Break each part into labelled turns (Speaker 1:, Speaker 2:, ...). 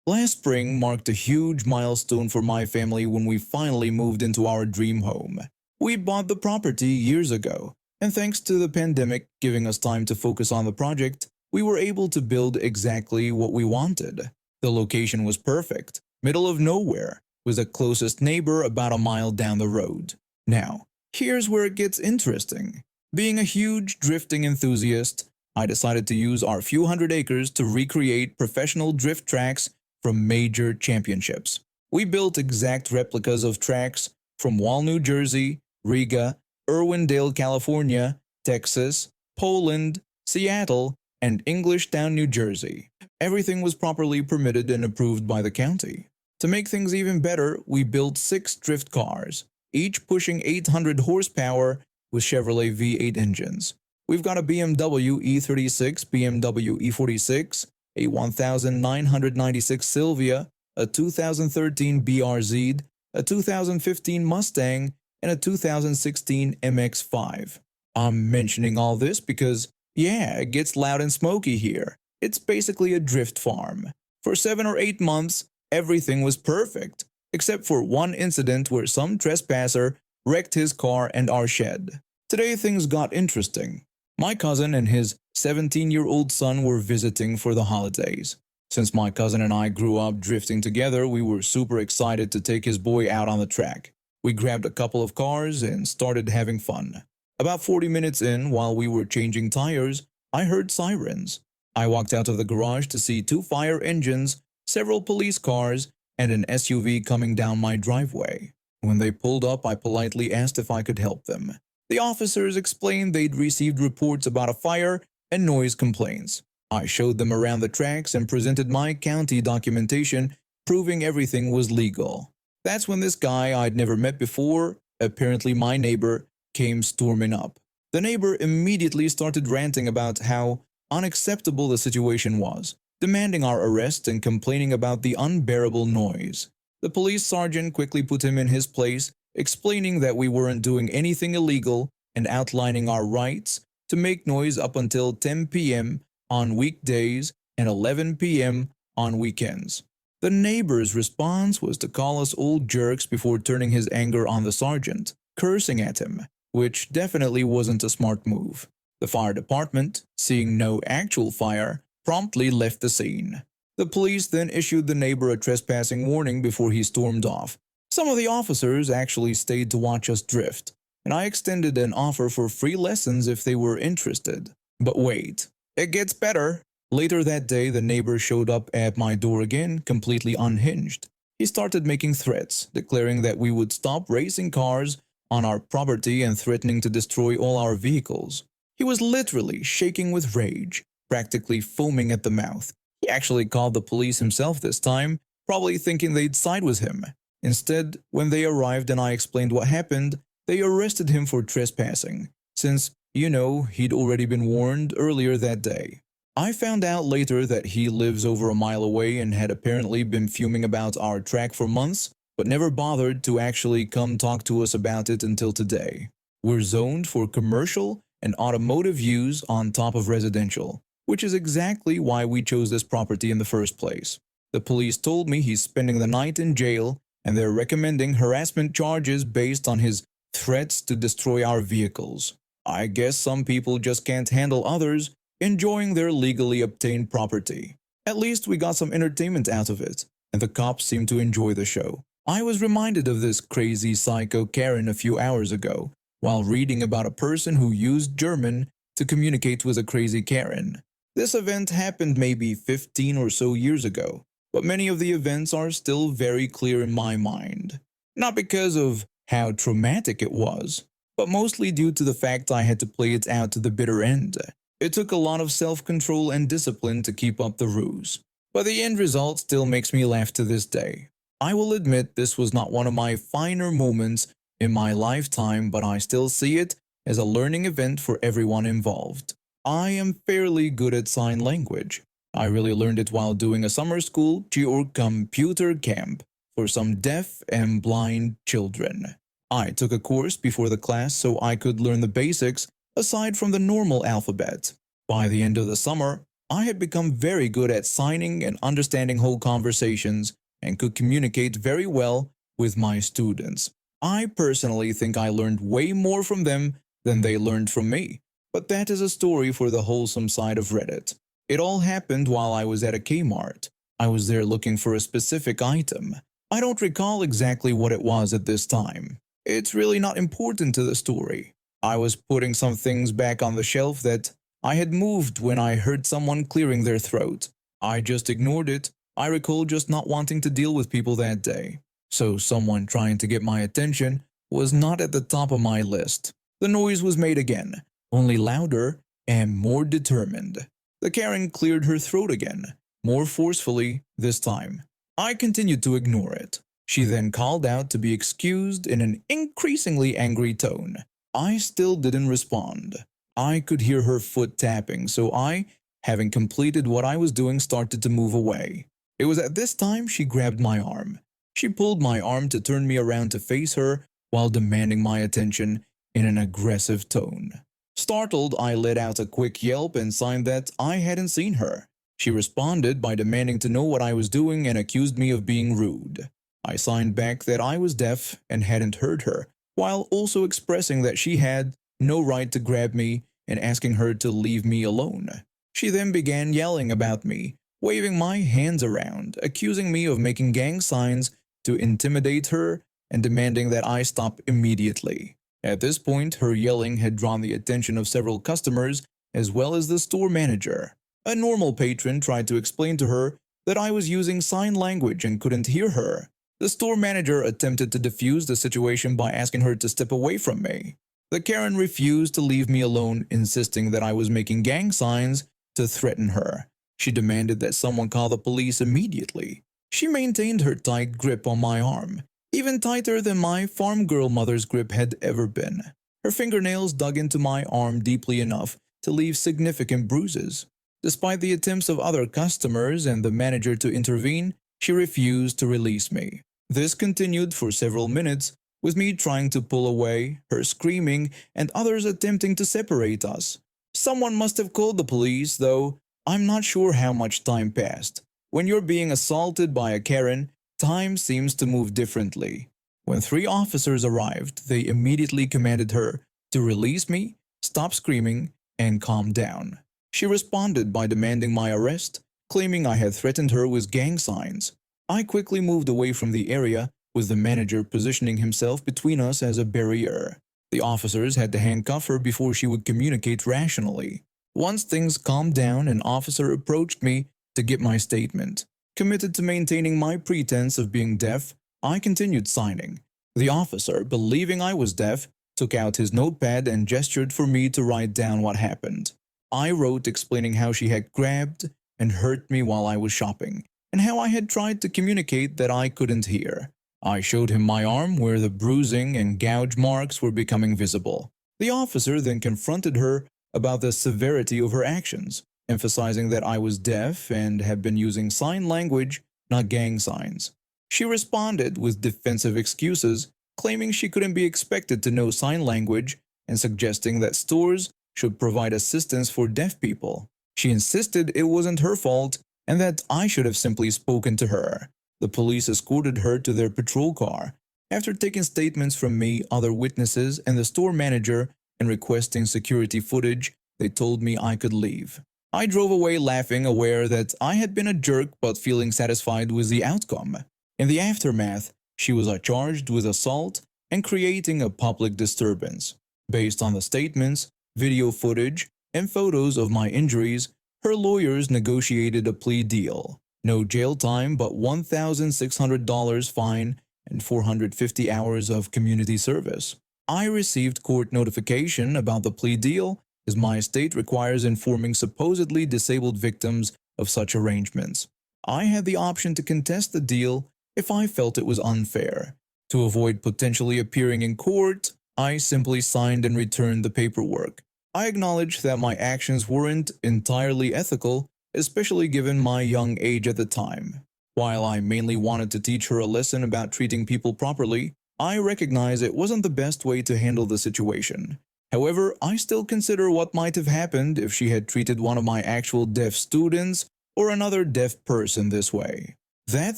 Speaker 1: Last spring marked a huge milestone for my family when we finally moved into our dream home. We bought the property years ago, and thanks to the pandemic giving us time to focus on the project, we were able to build exactly what we wanted. The location was perfect, middle of nowhere, with the closest neighbor about a mile down the road. Now, here's where it gets interesting. Being a huge drifting enthusiast, I decided to use our few hundred acres to recreate professional drift tracks from major championships. We built exact replicas of tracks from Wall, New Jersey, Riga, Irwindale, California, Texas, Poland, Seattle, and Englishtown, New Jersey. Everything was properly permitted and approved by the county. To make things even better, we built 6 drift cars, each pushing 800 horsepower with Chevrolet V8 engines. We've got a BMW E36, BMW E46, a 1996 Sylvia, a 2013 BRZ, a 2015 Mustang, and a 2016 MX-5. I'm mentioning all this because, yeah, it gets loud and smoky here. It's basically a drift farm. For 7 or 8 months, everything was perfect, except for one incident where some trespasser wrecked his car and our shed. Today things got interesting. My cousin and his 17-year-old son were visiting for the holidays. Since my cousin and I grew up drifting together, we were super excited to take his boy out on the track. We grabbed a couple of cars and started having fun. About 40 minutes in, while we were changing tires, I heard sirens. I walked out of the garage to see 2 fire engines, several police cars, and an SUV coming down my driveway. When they pulled up, I politely asked if I could help them. The officers explained they'd received reports about a fire and noise complaints. I showed them around the tracks and presented my county documentation proving everything was legal. That's when this guy I'd never met before, apparently my neighbor, came storming up. The neighbor immediately started ranting about how unacceptable the situation was, demanding our arrest and complaining about the unbearable noise. The police sergeant quickly put him in his place, explaining that we weren't doing anything illegal and outlining our rights to make noise up until 10 p.m. on weekdays and 11 p.m. on weekends. The neighbor's response was to call us old jerks before turning his anger on the sergeant, cursing at him, which definitely wasn't a smart move. The fire department, seeing no actual fire, promptly left the scene. The police then issued the neighbor a trespassing warning before he stormed off. Some of the officers actually stayed to watch us drift, and I extended an offer for free lessons if they were interested. But wait, it gets better. Later that day, the neighbor showed up at my door again, completely unhinged. He started making threats, declaring that we would stop racing cars on our property and threatening to destroy all our vehicles. He was literally shaking with rage, practically foaming at the mouth. He actually called the police himself this time, probably thinking they'd side with him. Instead, when they arrived and I explained what happened, they arrested him for trespassing, since, he'd already been warned earlier that day. I found out later that he lives over a mile away and had apparently been fuming about our track for months, but never bothered to actually come talk to us about it until today. We're zoned for commercial and automotive use on top of residential, which is exactly why we chose this property in the first place. The police told me he's spending the night in jail, and they're recommending harassment charges based on his threats to destroy our vehicles. I guess some people just can't handle others enjoying their legally obtained property. At least we got some entertainment out of it, and the cops seemed to enjoy the show. I was reminded of this crazy psycho Karen a few hours ago, while reading about a person who used German to communicate with a crazy Karen. This event happened maybe 15 or so years ago, but many of the events are still very clear in my mind. Not because of how traumatic it was, but mostly due to the fact I had to play it out to the bitter end. It took a lot of self-control and discipline to keep up the ruse, but the end result still makes me laugh to this day. I will admit this was not one of my finer moments in my lifetime, but I still see it as a learning event for everyone involved. I am fairly good at sign language. I really learned it while doing a summer school or computer camp for some deaf and blind children. I took a course before the class so I could learn the basics aside from the normal alphabet. By the end of the summer, I had become very good at signing and understanding whole conversations and could communicate very well with my students. I personally think I learned way more from them than they learned from me. But that is a story for the wholesome side of Reddit. It all happened while I was at a Kmart. I was there looking for a specific item. I don't recall exactly what it was at this time. It's really not important to the story. I was putting some things back on the shelf that I had moved when I heard someone clearing their throat. I just ignored it. I recall just not wanting to deal with people that day. So someone trying to get my attention was not at the top of my list. The noise was made again, only louder and more determined. The Karen cleared her throat again, more forcefully this time. I continued to ignore it. She then called out to be excused in an increasingly angry tone. I still didn't respond. I could hear her foot tapping, so I, having completed what I was doing, started to move away. It was at this time she grabbed my arm. She pulled my arm to turn me around to face her while demanding my attention in an aggressive tone. Startled, I let out a quick yelp and signed that I hadn't seen her. She responded by demanding to know what I was doing and accused me of being rude. I signed back that I was deaf and hadn't heard her, while also expressing that she had no right to grab me and asking her to leave me alone. She then began yelling about me, waving my hands around, accusing me of making gang signs to intimidate her and demanding that I stop immediately. At this point, her yelling had drawn the attention of several customers as well as the store manager. A normal patron tried to explain to her that I was using sign language and couldn't hear her. The store manager attempted to defuse the situation by asking her to step away from me. The Karen refused to leave me alone, insisting that I was making gang signs to threaten her. She demanded that someone call the police immediately. She maintained her tight grip on my arm, even tighter than my farm girl mother's grip had ever been. Her fingernails dug into my arm deeply enough to leave significant bruises. Despite the attempts of other customers and the manager to intervene, she refused to release me. This continued for several minutes, with me trying to pull away, her screaming, and others attempting to separate us. Someone must have called the police, though I'm not sure how much time passed. When you're being assaulted by a Karen, time seems to move differently. When 3 officers arrived, they immediately commanded her to release me, stop screaming, and calm down. She responded by demanding my arrest, claiming I had threatened her with gang signs. I quickly moved away from the area, with the manager positioning himself between us as a barrier. The officers had to handcuff her before she would communicate rationally. Once things calmed down, an officer approached me to get my statement. Committed to maintaining my pretense of being deaf, I continued signing. The officer, believing I was deaf, took out his notepad and gestured for me to write down what happened. I wrote explaining how she had grabbed and hurt me while I was shopping, and how I had tried to communicate that I couldn't hear. I showed him my arm where the bruising and gouge marks were becoming visible. The officer then confronted her about the severity of her actions, emphasizing that I was deaf and had been using sign language, not gang signs. She responded with defensive excuses, claiming she couldn't be expected to know sign language and suggesting that stores should provide assistance for deaf people. She insisted it wasn't her fault and that I should have simply spoken to her. The police escorted her to their patrol car. After taking statements from me, other witnesses, and the store manager, and requesting security footage, they told me I could leave. I drove away laughing, aware that I had been a jerk but feeling satisfied with the outcome. In the aftermath, she was charged with assault and creating a public disturbance. Based on the statements, video footage, and photos of my injuries, her lawyers negotiated a plea deal. No jail time but $1,600 fine and 450 hours of community service. I received court notification about the plea deal as my state requires informing supposedly disabled victims of such arrangements. I had the option to contest the deal if I felt it was unfair. To avoid potentially appearing in court, I simply signed and returned the paperwork. I acknowledged that my actions weren't entirely ethical, especially given my young age at the time. While I mainly wanted to teach her a lesson about treating people properly, I recognized it wasn't the best way to handle the situation. However, I still consider what might have happened if she had treated one of my actual deaf students or another deaf person this way. That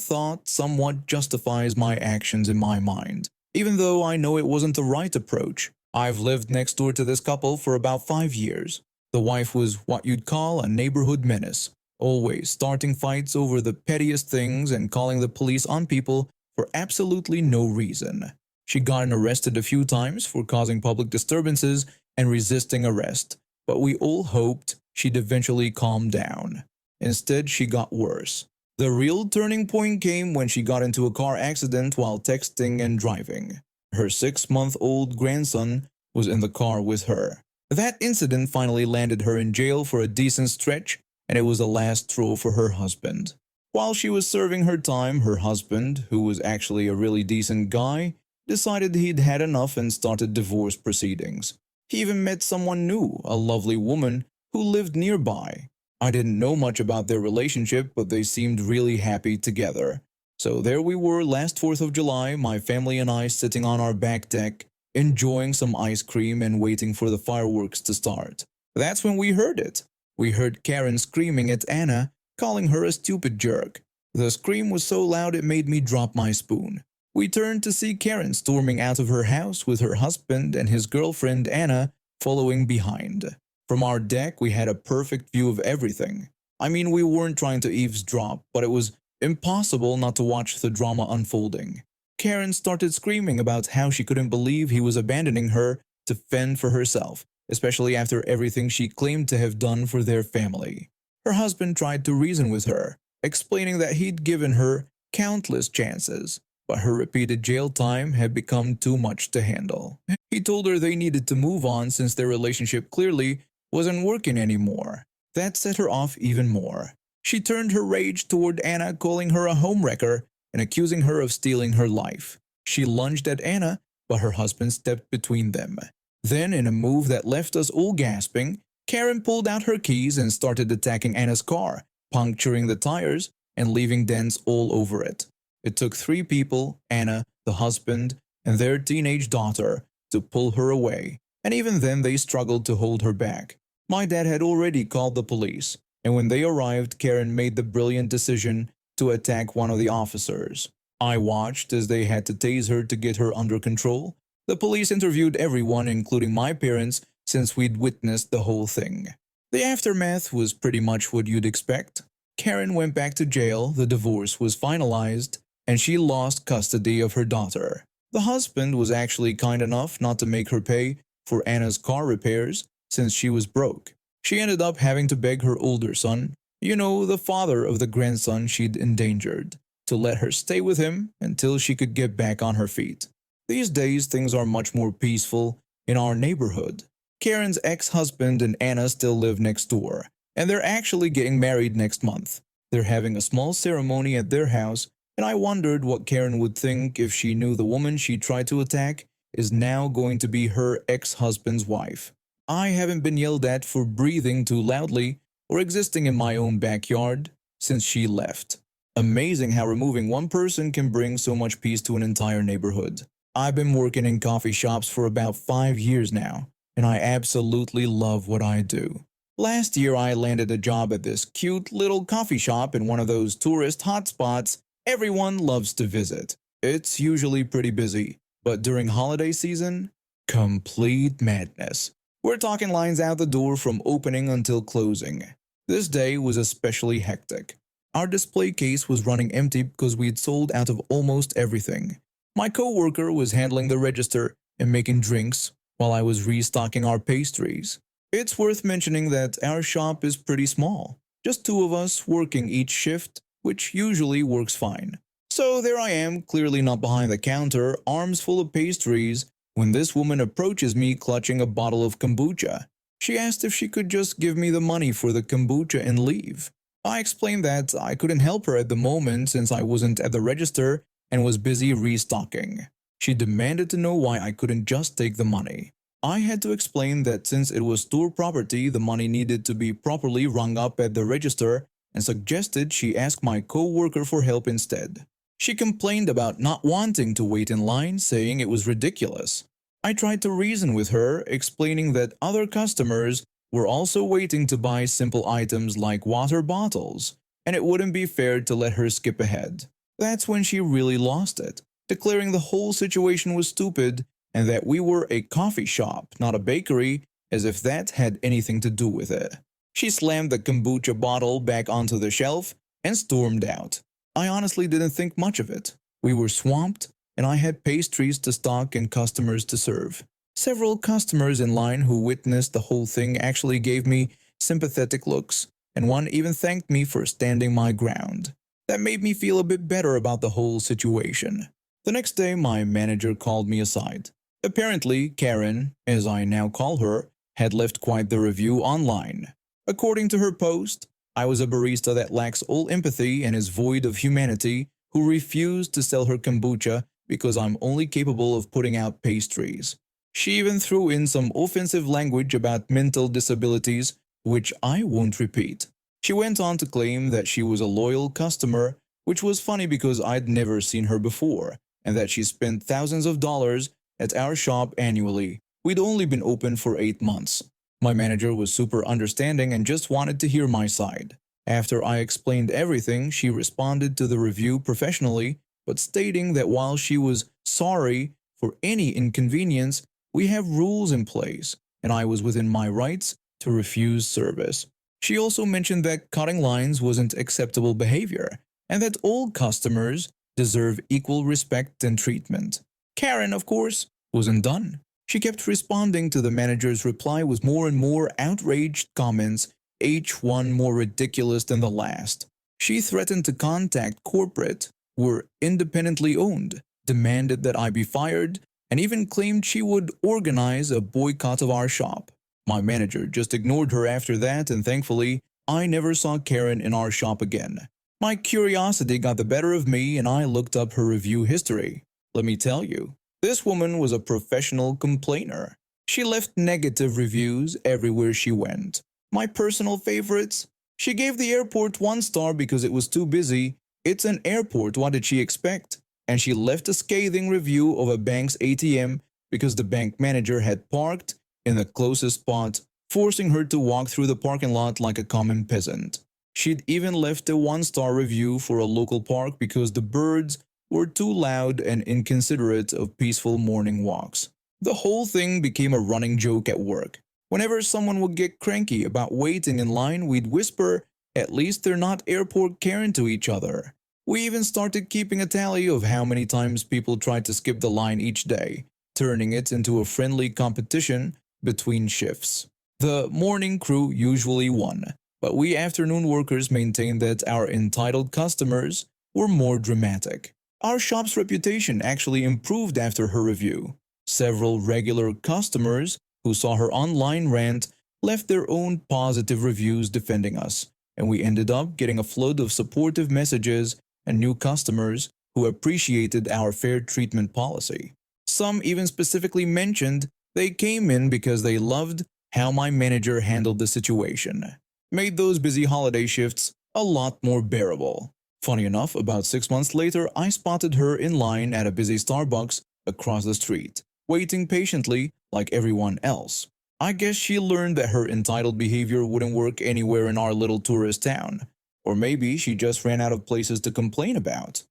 Speaker 1: thought somewhat justifies my actions in my mind, even though I know it wasn't the right approach. I've lived next door to this couple for about 5 years. The wife was what you'd call a neighborhood menace, always starting fights over the pettiest things and calling the police on people for absolutely no reason. She got arrested a few times for causing public disturbances and resisting arrest, but we all hoped she'd eventually calm down. Instead, she got worse. The real turning point came when she got into a car accident while texting and driving. Her 6-month-old grandson was in the car with her. That incident finally landed her in jail for a decent stretch, and it was the last straw for her husband. While she was serving her time, her husband, who was actually a really decent guy, decided he'd had enough and started divorce proceedings. He even met someone new, a lovely woman who lived nearby. I didn't know much about their relationship, but they seemed really happy together. So there we were last 4th of July, my family and I sitting on our back deck, enjoying some ice cream and waiting for the fireworks to start. That's when we heard it. We heard Karen screaming at Anna, calling her a stupid jerk. The scream was so loud it made me drop my spoon. We turned to see Karen storming out of her house with her husband and his girlfriend Anna following behind. From our deck, we had a perfect view of everything. I mean, we weren't trying to eavesdrop, but it was impossible not to watch the drama unfolding. Karen started screaming about how she couldn't believe he was abandoning her to fend for herself, especially after everything she claimed to have done for their family. Her husband tried to reason with her, explaining that he'd given her countless chances, but her repeated jail time had become too much to handle. He told her they needed to move on since their relationship clearly wasn't working anymore. That set her off even more. She turned her rage toward Anna, calling her a homewrecker and accusing her of stealing her life. She lunged at Anna, but her husband stepped between them. Then, in a move that left us all gasping, Karen pulled out her keys and started attacking Anna's car, puncturing the tires and leaving dents all over it. It took 3 people, Anna, the husband, and their teenage daughter, to pull her away, and even then they struggled to hold her back. My dad had already called the police, and when they arrived, Karen made the brilliant decision to attack one of the officers. I watched as they had to tase her to get her under control. The police interviewed everyone, including my parents, since we'd witnessed the whole thing. The aftermath was pretty much what you'd expect. Karen went back to jail, the divorce was finalized, and she lost custody of her daughter. The husband was actually kind enough not to make her pay for Anna's car repairs since she was broke. She ended up having to beg her older son, the father of the grandson she'd endangered, to let her stay with him until she could get back on her feet. These days, things are much more peaceful in our neighborhood. Karen's ex-husband and Anna still live next door, and they're actually getting married next month. They're having a small ceremony at their house, and I wondered what Karen would think if she knew the woman she tried to attack is now going to be her ex-husband's wife. I haven't been yelled at for breathing too loudly or existing in my own backyard since she left. Amazing how removing one person can bring so much peace to an entire neighborhood. I've been working in coffee shops for about 5 years now, and I absolutely love what I do. Last year I landed a job at this cute little coffee shop in one of those tourist hotspots everyone loves to visit. It's usually pretty busy, but during holiday season, complete madness. We're talking lines out the door from opening until closing. This day was especially hectic. Our display case was running empty because we'd sold out of almost everything. My coworker was handling the register and making drinks while I was restocking our pastries. It's worth mentioning that our shop is pretty small, just 2 of us working each shift, which usually works fine. So there I am, clearly not behind the counter, arms full of pastries, when this woman approaches me clutching a bottle of kombucha. She asked if she could just give me the money for the kombucha and leave. I explained that I couldn't help her at the moment since I wasn't at the register and was busy restocking. She demanded to know why I couldn't just take the money. I had to explain that since it was store property, the money needed to be properly rung up at the register, and suggested she ask my co-worker for help instead. She complained about not wanting to wait in line, saying it was ridiculous. I tried to reason with her, explaining that other customers were also waiting to buy simple items like water bottles, and it wouldn't be fair to let her skip ahead. That's when she really lost it, declaring the whole situation was stupid and that we were a coffee shop, not a bakery, as if that had anything to do with it. She slammed the kombucha bottle back onto the shelf and stormed out. I honestly didn't think much of it. We were swamped, and I had pastries to stock and customers to serve. Several customers in line who witnessed the whole thing actually gave me sympathetic looks, and one even thanked me for standing my ground. That made me feel a bit better about the whole situation. The next day, my manager called me aside. Apparently, Karen, as I now call her, had left quite the review online. According to her post, I was a barista that lacks all empathy and is void of humanity, who refused to sell her kombucha because I'm only capable of putting out pastries. She even threw in some offensive language about mental disabilities, which I won't repeat. She went on to claim that she was a loyal customer, which was funny because I'd never seen her before, and that she spent thousands of dollars at our shop annually. We'd only been open for 8 months. My manager was super understanding and just wanted to hear my side. After I explained everything, she responded to the review professionally, but stating that while she was sorry for any inconvenience, we have rules in place, and I was within my rights to refuse service. She also mentioned that cutting lines wasn't acceptable behavior, and that all customers deserve equal respect and treatment. Karen, of course, wasn't done. She kept responding to the manager's reply with more and more outraged comments, each one more ridiculous than the last. She threatened to contact corporate, were independently owned, demanded that I be fired, and even claimed she would organize a boycott of our shop. My manager just ignored her after that, and thankfully, I never saw Karen in our shop again. My curiosity got the better of me and I looked up her review history. Let me tell you, this woman was a professional complainer. She left negative reviews everywhere she went. My personal favorites? She gave the airport 1 star because it was too busy. It's an airport, what did she expect? And she left a scathing review of a bank's ATM because the bank manager had parked in the closest spot, forcing her to walk through the parking lot like a common peasant. She'd even left a 1-star review for a local park because the birds were too loud and inconsiderate of peaceful morning walks. The whole thing became a running joke at work. Whenever someone would get cranky about waiting in line, we'd whisper, "At least they're not airport Karen," to each other. We even started keeping a tally of how many times people tried to skip the line each day, turning it into a friendly competition between shifts. The morning crew usually won, but we afternoon workers maintained that our entitled customers were more dramatic. Our shop's reputation actually improved after her review. Several regular customers who saw her online rant left their own positive reviews defending us, and we ended up getting a flood of supportive messages and new customers who appreciated our fair treatment policy. Some even specifically mentioned they came in because they loved how my manager handled the situation. Made those busy holiday shifts a lot more bearable. Funny enough, about 6 months later, I spotted her in line at a busy Starbucks across the street, waiting patiently like everyone else. I guess she learned that her entitled behavior wouldn't work anywhere in our little tourist town. Or maybe she just ran out of places to complain about.